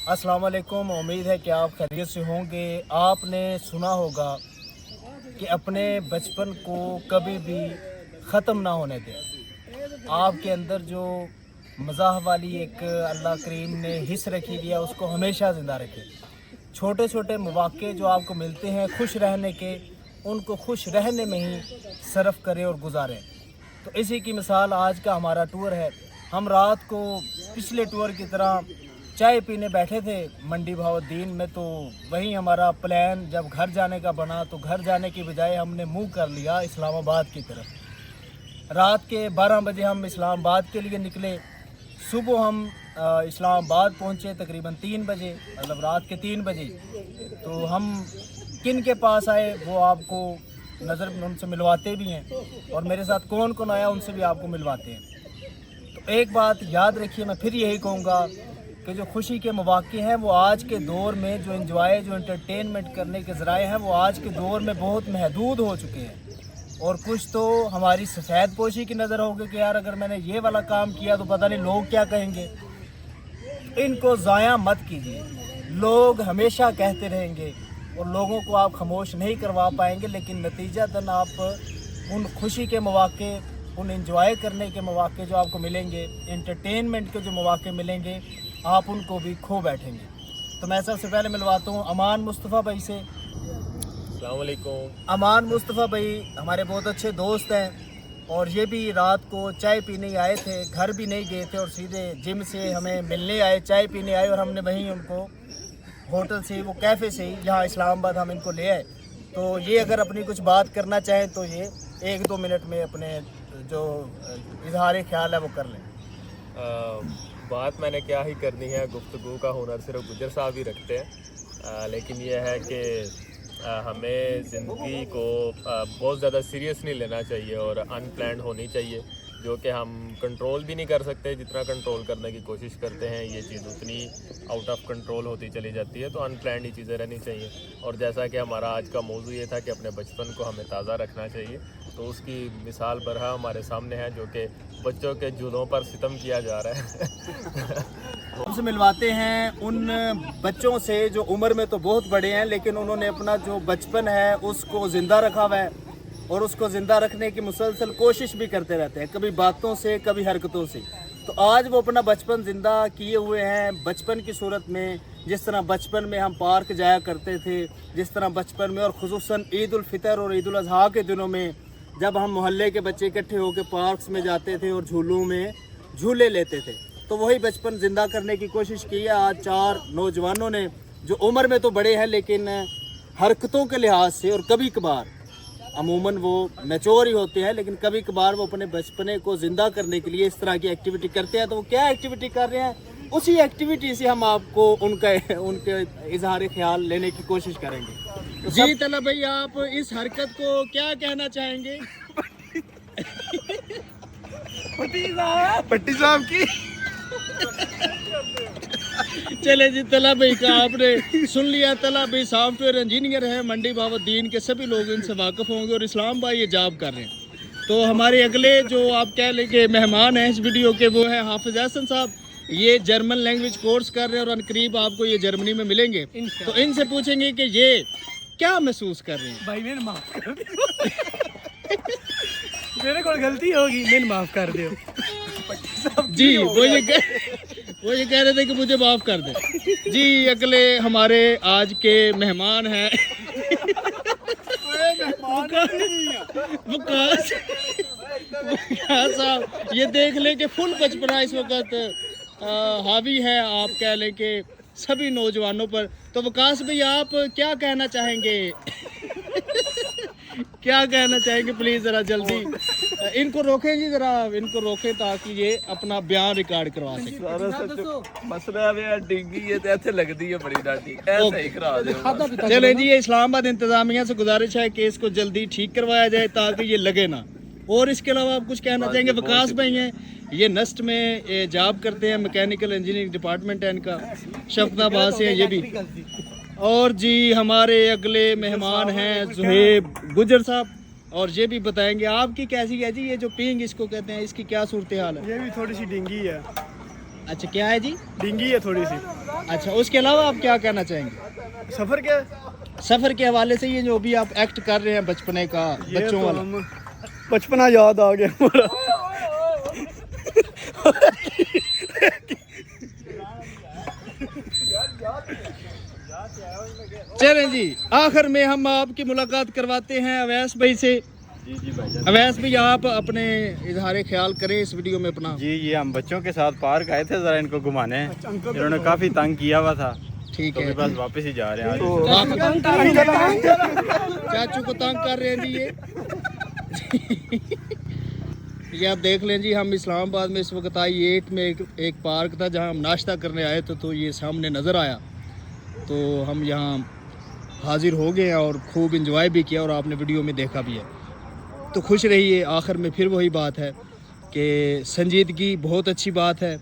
अस्सलाम वालेकुम। उम्मीद है कि आप खैरियत से होंगे। आपने सुना होगा कि अपने बचपन को कभी भी ख़त्म ना होने दें। आपके अंदर जो मज़ाह वाली एक अल्लाह करीम ने हिस्स रखी दिया, उसको हमेशा ज़िंदा रखें। छोटे छोटे मौक़े जो आपको मिलते हैं खुश रहने के, उनको खुश रहने में ही सर्फ करें और गुजारें। तो इसी की मिसाल आज का हमारा टूर है। हम रात को पिछले टूर की तरह चाय पीने बैठे थे मंडी बहाउद्दीन में, तो वहीं हमारा प्लान जब घर जाने का बना तो घर जाने की बजाय हमने मुंह कर लिया इस्लामाबाद की तरफ। रात के 12 बजे हम इस्लामाबाद के लिए निकले। सुबह हम इस्लामाबाद पहुंचे तकरीबन 3 बजे, मतलब रात के 3 बजे। तो हम किन के पास आए वो आपको नज़र उनसे मिलवाते भी हैं, और मेरे साथ कौन कौन आया उनसे भी आपको मिलवाते हैं। तो एक बात याद रखिए, मैं फिर यही कहूँगा कि जो खुशी के मौक़े हैं वो आज के दौर में, जो एंजॉय जो एंटरटेनमेंट करने के ज़राए हैं वो आज के दौर में बहुत महदूद हो चुके हैं। और कुछ तो हमारी सफ़ेद पोशी की नज़र होगी कि यार अगर मैंने ये वाला काम किया तो पता नहीं लोग क्या कहेंगे। इनको ज़ाया मत कीजिए। लोग हमेशा कहते रहेंगे और लोगों को आप खामोश नहीं करवा पाएंगे, लेकिन नतीजतन आप उन खुशी के मौक़े, उन एंजॉय करने के मौक़े जो आपको मिलेंगे, एंटरटेनमेंट के जो मौक़े मिलेंगे, आप उनको भी खो बैठेंगे। तो मैं सबसे पहले मिलवाता हूँ अमान मुस्तफ़ा भाई से। अस्सलाम वालेकुम। अमान मुस्तफ़ा भाई हमारे बहुत अच्छे दोस्त हैं, और ये भी रात को चाय पीने ही आए थे, घर भी नहीं गए थे, और सीधे जिम से हमें मिलने आए, चाय पीने आए, और हमने वहीं उनको होटल से, वो कैफ़े से ही जहाँ इस्लामाबाद हम इनको ले आए। तो ये अगर अपनी कुछ बात करना चाहें तो ये 1-2 मिनट में अपने जो इजहार ख्याल है वो कर लें। बात मैंने क्या ही करनी है, गुफ्तगू का हुनर सिर्फ गुजर साहब ही रखते हैं। लेकिन यह है कि हमें ज़िंदगी को बहुत ज़्यादा सीरियस नहीं लेना चाहिए और अनप्लान्ड होनी चाहिए, जो कि हम कंट्रोल भी नहीं कर सकते। जितना कंट्रोल करने की कोशिश करते हैं ये चीज़ उतनी आउट ऑफ कंट्रोल होती चली जाती है। तो अनप्लान्ड ही चीज़ें रहनी चाहिए। और जैसा कि हमारा आज का मौजू ये था कि अपने बचपन को हमें ताज़ा रखना चाहिए, तो उसकी मिसाल बरहा हमारे सामने है, जो कि बच्चों के जूनों पर सितम किया जा रहा है। हमसे मिलवाते हैं उन बच्चों से जो उम्र में तो बहुत बड़े हैं, लेकिन उन्होंने अपना जो बचपन है उसको ज़िंदा रखा हुआ है, और उसको ज़िंदा रखने की मुसलसल कोशिश भी करते रहते हैं, कभी बातों से कभी हरकतों से। तो आज वो अपना बचपन ज़िंदा किए हुए हैं बचपन की सूरत में। जिस तरह बचपन में हम पार्क जाया करते थे, जिस तरह बचपन में, और खुसूसन ईद उल फितर और ईद उल अज़हा के दिनों में जब हम मोहल्ले के बच्चे इकट्ठे होकर पार्क्स में जाते थे और झूलों में झूले लेते थे, तो वही बचपन ज़िंदा करने की कोशिश की है आज 4 नौजवानों ने, जो उम्र में तो बड़े हैं लेकिन हरकतों के लिहाज से, और कभी कभार अमूमन वो मैच्योर ही होते हैं, लेकिन कभी कभार वो अपने बचपने को ज़िंदा करने के लिए इस तरह की एक्टिविटी करते हैं। तो वो क्या एक्टिविटी कर रहे हैं, उसी एक्टिविटी से हम आपको उनके इजहार ख्याल लेने की कोशिश करेंगे। तो जी तला भाई, आप इस हरकत को क्या कहना चाहेंगे? पट्टी साहब की। चले जी, तला भाई का आपने सुन लिया। तला भाई सॉफ्टवेयर इंजीनियर है, मंडी बहाउद्दीन के सभी लोग इनसे वाकिफ होंगे, और इस्लाम भाई ये जॉब कर रहे हैं। तो हमारे अगले जो आप कह लें कि मेहमान हैं इस वीडियो के, वो हैं हाफिज हसन साहब। ये जर्मन लैंग्वेज कोर्स कर रहे हैं और अनकरीब आपको ये जर्मनी में मिलेंगे। तो इनसे पूछेंगे कि ये क्या महसूस कर रहे हैं। भाई मैंने माफ कर दियो। मेरे को गलती होगी, मैंने माफ कर दियो। जी वो ये कह रहे थे कि मुझे माफ कर दे। जी अगले हमारे आज के मेहमान हैं वकास साहब। ये देख लें कि फुल बचपना इस वक्त हावी है, आप कह लें कि सभी नौजवानों पर। तो वकास भाई, आप क्या कहना चाहेंगे? क्या कहना चाहेंगे? प्लीज जरा जल्दी इनको रोकें जी, जरा इनको रोकें ताकि ये अपना बयान रिकॉर्ड करवा सकें। मसला है डिंगी ये तो ऐसे लगती है बड़ी डाटी, ऐसे ही करा दो। चलें जी, ये इस्लामाबाद इंतजामिया से गुजारिश है कि इसको जल्दी ठीक करवाया जाए ताकि ये लगे ना। और इसके अलावा आप कुछ कहना चाहेंगे? वकास भाई हैं, ये नस्ट में जॉब करते हैं, मैकेनिकल इंजीनियरिंग डिपार्टमेंट है इनका, शफकाबाद से है ये भी। और जी हमारे अगले मेहमान हैं ज़ुहैब गुजर साहब। और ये भी बताएंगे आपकी कैसी है जी ये जो पींग इसको कहते हैं, इसकी क्या सूरत हाल है? ये भी थोड़ी सी डिंगी है, अच्छा क्या है जी? डिंगी है थोड़ी सी। अच्छा उसके अलावा आप क्या कहना चाहेंगे? सफर क्या है? सफ़र के हवाले से ये जो भी आप एक्ट कर रहे हैं बचपने का, ये बच्चों तो वाला, हम बचपना याद आ गया हमारा। चलें जी आखिर में हम आपकी मुलाकात करवाते हैं अवैस भाई से। जी जी भाईजान। अवैस भाई आप अपने इजहार ख्याल करें इस वीडियो में अपना। जी ये हम बच्चों के साथ पार्क आए थे ज़रा इनको घुमाने, इन्होंने काफ़ी तंग किया हुआ था, ठीक तो है अभी बस वापस ही जा रहे हैं आज। चाचू को तंग कर रहे हैं जी ये आप देख लें जी। हम इस्लामाबाद में इस वक्त I-8 में एक पार्क था जहां हम नाश्ता करने आए थे, तो ये सामने नज़र आया तो हम यहां हाजिर हो गए और खूब इंजॉय भी किया और आपने वीडियो में देखा भी है। तो खुश रहिए। आखिर में फिर वही बात है कि संजीदगी बहुत अच्छी बात है।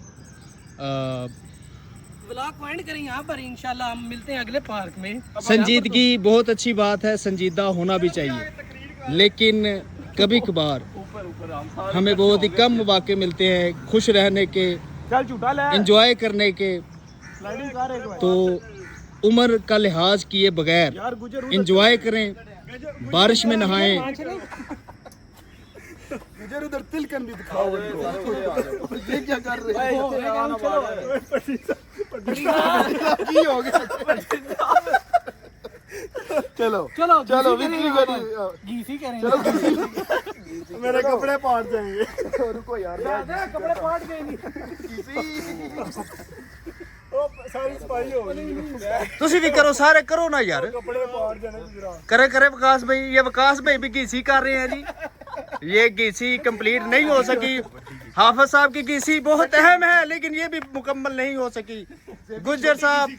ब्लॉग पॉइंट करें यहाँ पर, इंशाल्लाह हम मिलते हैं अगले पार्क में। संजीदगी बहुत अच्छी बात है, संजीदा होना भी चाहिए, लेकिन कभी कभार हमें बहुत ही कम मौके मिलते हैं खुश रहने के, एंजॉय करने के। तो उम्र का लिहाज किए बगैर एंजॉय करें, बारिश में नहाएं। उधर तिलकन भी दिखाओ। ये क्या कर रहे हो? चलो चलो चलो गीसी करें। मेरे कपड़े पाट जाएंगे। रुको यार कपड़े पाट गए नहीं। सारी सफाई हो गई। तुसी भी करो, सारे करो ना यार। कपड़े पाट जाने करे करे वकास भाई। ये वकास भाई भी गीसी कर रहे हैं जी। ये गीसी कंप्लीट नहीं हो सकी। हाफिज साहब की गीसी बहुत अहम है लेकिन ये भी मुकम्मल नहीं हो सकी। गुज्जर साहब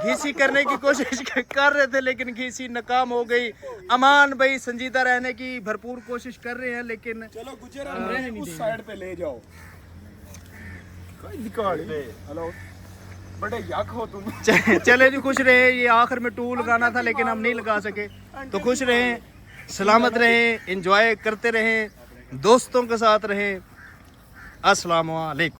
घीसी करने की कोशिश कर रहे थे लेकिन घीसी नाकाम हो गई। अमान भाई संजीदा रहने की भरपूर कोशिश कर रहे हैं लेकिन चलो गुजर उस साइड पे ले जाओ। हेलो बड़े यक हो तुम। चले जी खुश रहे। ये आखिर में टू लगाना था लेकिन हम नहीं लगा सके। तो खुश रहें, सलामत रहें, एंजॉय करते रहें, दोस्तों के साथ रहें। अस्सलाम वालेकुम।